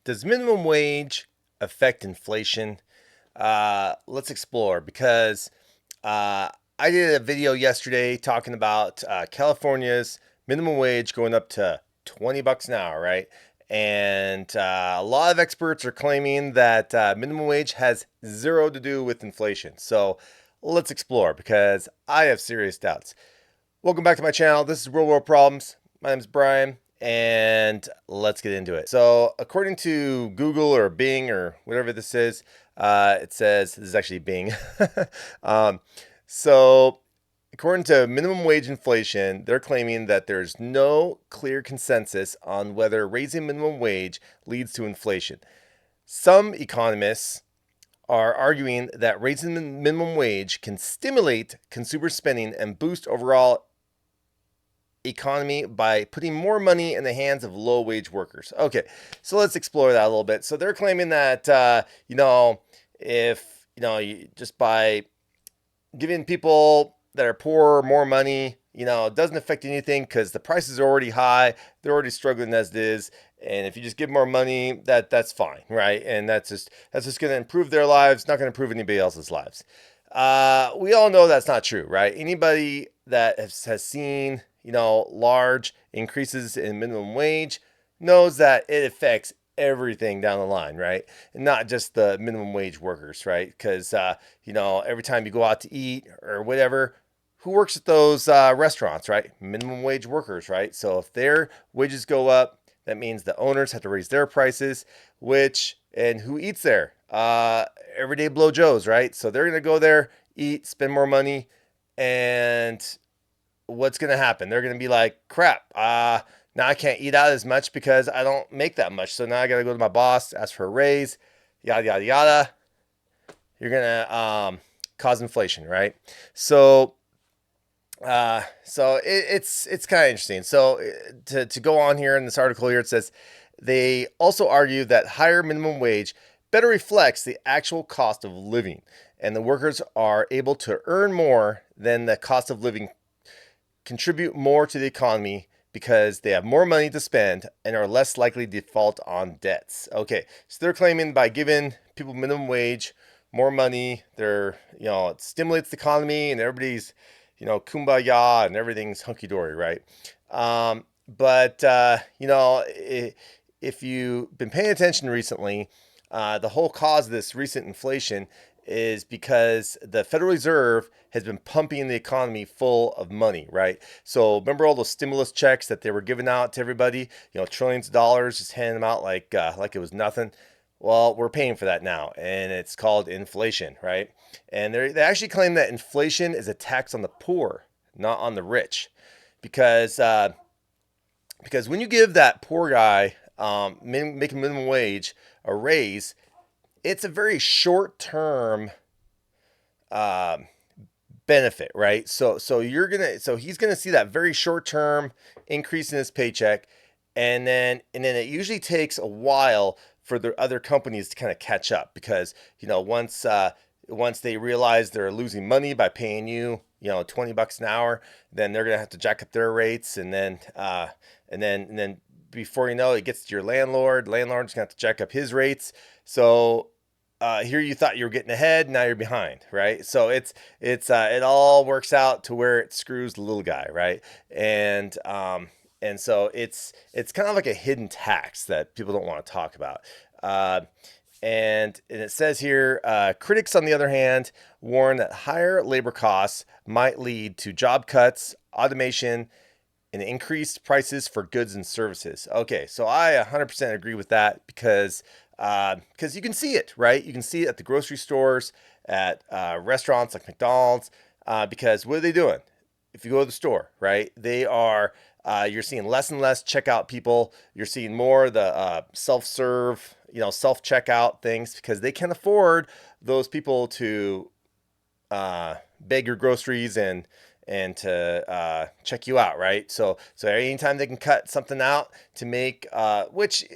Does minimum wage affect inflation? Let's explore because I did a video yesterday talking about California's minimum wage going up to 20 bucks an hour, right? And a lot of experts are claiming that minimum wage has zero to do with inflation. So let's explore because I have serious doubts. Welcome back to my channel. This is Real World Problems. My name is Brian, and let's get into it. So, according to Google or Bing or whatever this is, it says this is actually Bing. um, so, according to minimum wage inflation, they're claiming that there's no clear consensus on whether raising minimum wage leads to inflation. Some economists are arguing that raising the minimum wage can stimulate consumer spending and boost overall economy by putting more money in the hands of low wage workers. Okay, so let's explore that a little bit. So they're claiming that if you just by giving people that are poor more money, it doesn't affect anything because the prices are already high. They're already struggling as it is. And if you just give more money, that's fine, right? And that's just going to improve their lives, not going to improve anybody else's lives. We all know that's not true, right? Anybody that has seen large increases in minimum wage knows that it affects everything down the line, right? And not just the minimum wage workers, right? Because every time you go out to eat or whatever, who works at those restaurants, right? Minimum wage workers, right? So if their wages go up, that means the owners have to raise their prices, and who eats there? Everyday blow Joes, right? So they're gonna go there, eat, spend more money, and what's going to happen? They're going to be like, crap, now I can't eat out as much because I don't make that much. So now I got to go to my boss, ask for a raise, yada, yada, yada. You're going to cause inflation, right? So it's kind of interesting. So to go on here in this article here, it says they also argue that higher minimum wage better reflects the actual cost of living, and the workers are able to earn more than the cost of living, contribute more to the economy because they have more money to spend and are less likely to default on debts. Okay, so they're claiming by giving people minimum wage, more money, it stimulates the economy and everybody's, kumbaya and everything's hunky-dory, right? But if you've been paying attention recently, the whole cause of this recent inflation is because the Federal Reserve has been pumping the economy full of money, right? So remember all those stimulus checks that they were giving out to everybody, trillions of dollars, just handing them out like it was nothing. Well, we're paying for that now, and it's called inflation, right? And they actually claim that inflation is a tax on the poor, not on the rich, because when you give that poor guy making minimum wage a raise, it's a very short-term benefit, right? So he's gonna see that very short-term increase in his paycheck, and then it usually takes a while for the other companies to kind of catch up because once they realize they're losing money by paying you 20 bucks an hour, then they're gonna have to jack up their rates, and then before you know it, gets to your landlord's gonna have to jack up his rates. So here you thought you were getting ahead, now you're behind, right? So it all works out to where it screws the little guy, right? And so it's kind of like a hidden tax that people don't want to talk about. And it says here, critics, on the other hand, warn that higher labor costs might lead to job cuts, automation, and increased prices for goods and services. Okay, so I 100% agree with that because you can see it, right? You can see it at the grocery stores, at restaurants like McDonald's, because what are they doing? If you go to the store, right, they are, you're seeing less and less checkout people. You're seeing more of the self-serve, self-checkout things because they can't afford those people to beg your groceries and to check you out, right? So anytime they can cut something out to make, which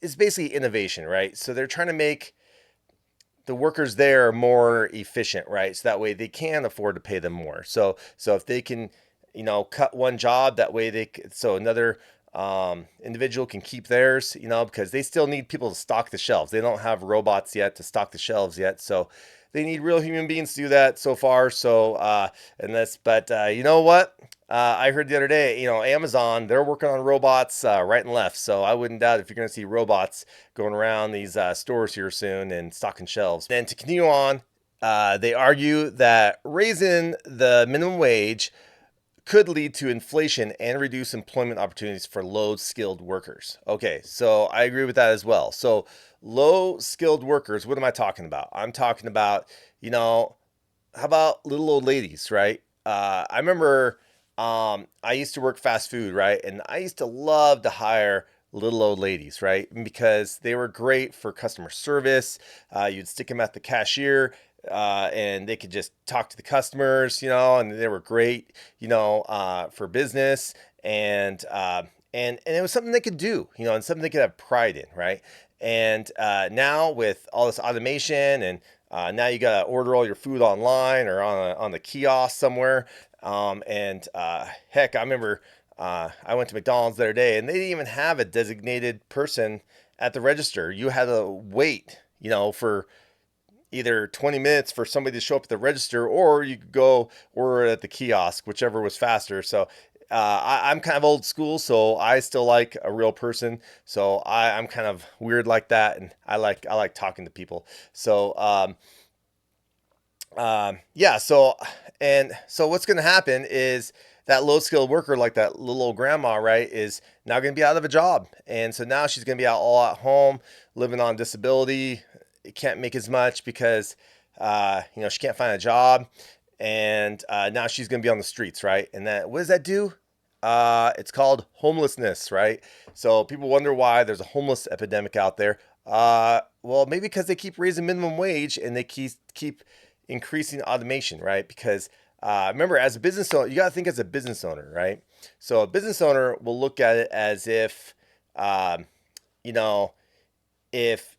is basically innovation, right? So they're trying to make the workers there more efficient, right? So that way they can afford to pay them more. So if they can, cut one job, that way so another individual can keep theirs, because they still need people to stock the shelves. They don't have robots yet to stock the shelves yet. So they need real human beings to do that so far. So, but you know what? I heard the other day, Amazon, they're working on robots right and left. So I wouldn't doubt if you're going to see robots going around these stores here soon and stocking shelves. Then to continue on, they argue that raising the minimum wage could lead to inflation and reduce employment opportunities for low-skilled workers. Okay, so I agree with that as well. So low-skilled workers, what am I talking about? I'm talking about, how about little old ladies, right? I remember I used to work fast food, right? And I used to love to hire little old ladies, right? Because they were great for customer service. You'd stick them at the cashier, and they could just talk to the customers, and they were great, for business. And it was something they could do, and something they could have pride in, right? And now with all this automation and now you got to order all your food online or on the kiosk somewhere. Heck, I remember I went to McDonald's the other day and they didn't even have a designated person at the register. You had to wait, for either 20 minutes for somebody to show up at the register, or you could go order at the kiosk, whichever was faster. So I'm kind of old school, so I still like a real person. So I'm kind of weird like that, and I like talking to people. So yeah. So what's going to happen is that low skilled worker, like that little old grandma, right, is now going to be out of a job, and so now she's going to be out all at home, living on disability. Can't make as much because she can't find a job, and now she's going to be on the streets, right? And that, what does that do? It's called homelessness, right? So people wonder why there's a homeless epidemic out there. Well, maybe because they keep raising minimum wage and they keep increasing automation, right? Because remember, as a business owner, you got to think as a business owner, right? So a business owner will look at it as if, if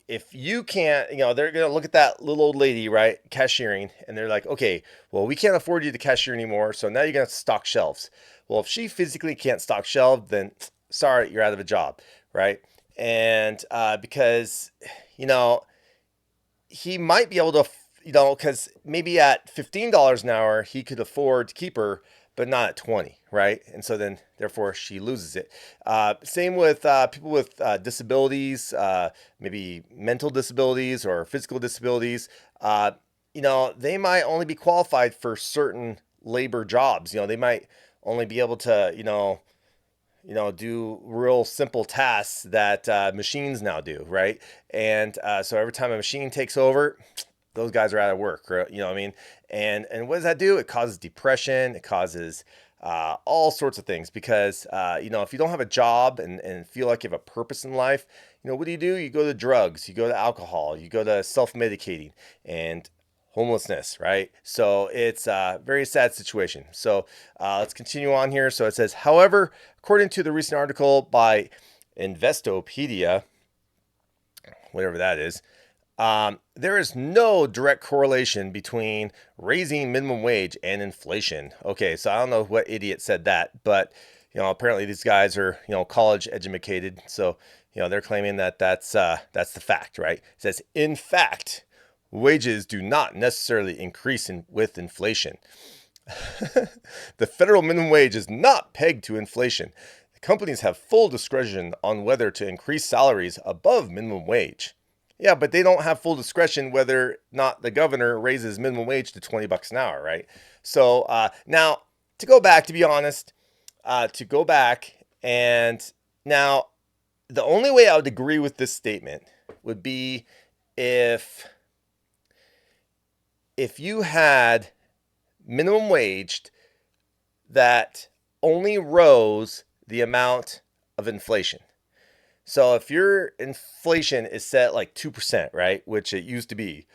if you can't, they're going to look at that little old lady, right, cashiering, and they're like, okay, well, we can't afford you to cashier anymore, so now you're going to stock shelves. Well, if she physically can't stock shelves, then sorry, you're out of a job, right? And because, he might be able to, because maybe at $15 an hour, he could afford to keep her, but not at 20, right? And so then, therefore, she loses it. Same with people with disabilities, maybe mental disabilities or physical disabilities. They might only be qualified for certain labor jobs. They might only be able to, do real simple tasks that machines now do, right? And so every time a machine takes over, those guys are out of work, right? You know what I mean? And what does that do? It causes depression. It causes all sorts of things because, if you don't have a job and feel like you have a purpose in life, what do? You go to drugs, you go to alcohol, you go to self-medicating and homelessness, right? So it's a very sad situation. So let's continue on here. So it says, however, according to the recent article by Investopedia, whatever that is, there is no direct correlation between raising minimum wage and inflation. Okay, so I don't know what idiot said that, but apparently these guys are college educated, so they're claiming that that's the fact, right? It says, in fact, wages do not necessarily increase with inflation. The federal minimum wage is not pegged to inflation. The companies have full discretion on whether to increase salaries above minimum wage. Yeah, but they don't have full discretion whether or not the governor raises minimum wage to $20 an hour, right? So now, to go back, to be honest, and now the only way I would agree with this statement would be if you had minimum wage that only rose the amount of inflation. So if your inflation is set like 2%, right, which it used to be,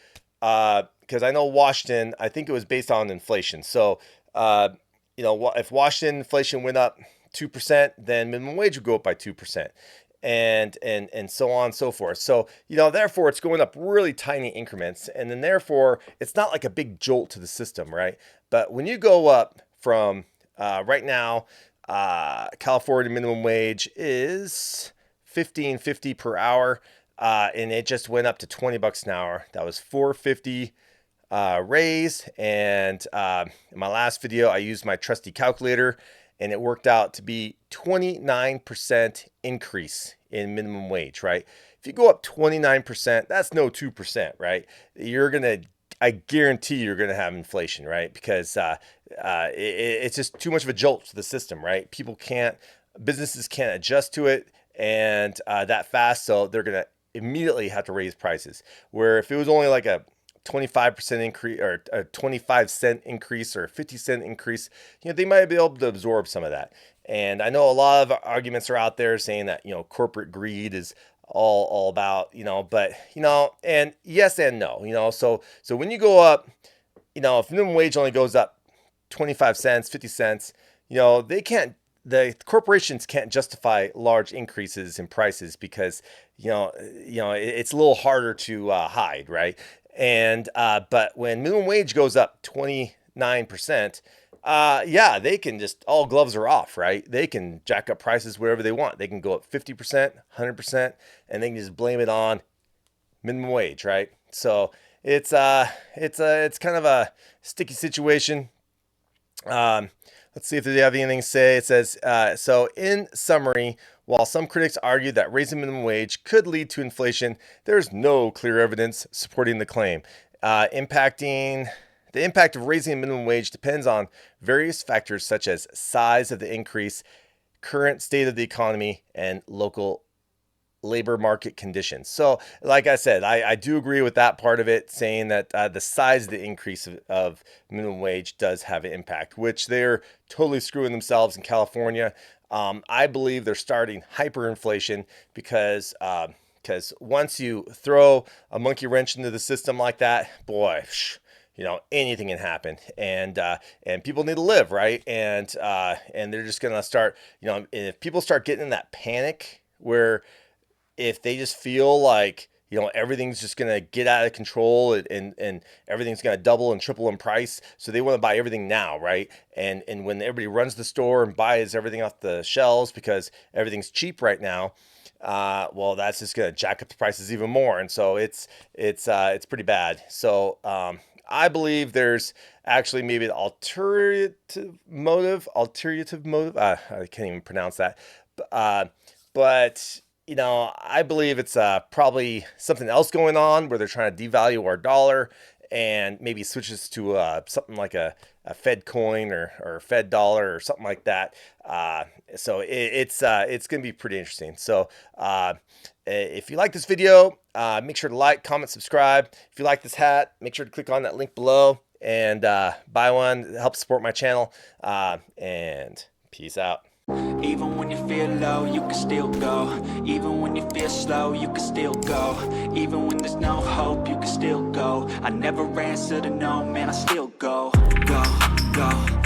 because I know Washington, I think it was based on inflation. So, if Washington inflation went up 2%, then minimum wage would go up by 2%. And so on and so forth. So, therefore it's going up really tiny increments. And then therefore it's not like a big jolt to the system, right? But when you go up from right now, California minimum wage is $15.50 per hour, and it just went up to $20 an hour. That was $4.50 raise, and in my last video I used my trusty calculator, and it worked out to be 29% increase in minimum wage, right? If you go up 29%, that's no 2%, right? I guarantee you're gonna have inflation, right? Because it's just too much of a jolt to the system, right? Businesses can't adjust to it and that fast, so they're gonna immediately have to raise prices. Where if it was only like a 25% increase or a 25-cent increase or a 50-cent increase, they might be able to absorb some of that. And I know a lot of arguments are out there saying that, corporate greed is all about, but, and yes and no, so when you go up, if minimum wage only goes up 25 cents, 50 cents, the corporations can't justify large increases in prices because, it's a little harder to hide, right? And but when minimum wage goes up 29%, yeah, they can just, all gloves are off, right? They can jack up prices wherever they want. They can go up 50%, 100%, and they can just blame it on minimum wage, right? So it's kind of a sticky situation. Let's see if they have anything to say. It says, so in summary, while some critics argue that raising minimum wage could lead to inflation, there's no clear evidence supporting the claim. The impact of raising minimum wage depends on various factors such as size of the increase, current state of the economy, and local labor market conditions. So like I said, I do agree with that part of it, saying that the size of the increase of minimum wage does have an impact, which they're totally screwing themselves in California. I believe they're starting hyperinflation because once you throw a monkey wrench into the system like that, boy, anything can happen, and people need to live, right? And they're just gonna start, if people start getting in that panic where if they just feel like, everything's just going to get out of control and everything's going to double and triple in price. So they want to buy everything now, right? And when everybody runs the store and buys everything off the shelves because everything's cheap right now, well, that's just going to jack up the prices even more. And so it's pretty bad. So I believe there's actually maybe an alternative motive. I can't even pronounce that. But I believe it's probably something else going on where they're trying to devalue our dollar and maybe switches to something like a Fed coin or Fed dollar or something like that. So it's going to be pretty interesting. So if you like this video, make sure to like, comment, subscribe. If you like this hat, make sure to click on that link below and buy one to help support my channel. And peace out. Even when you feel low, you can still go. Even when you feel slow, you can still go. Even when there's no hope, you can still go. I never answer to no, man, I still go. Go, go.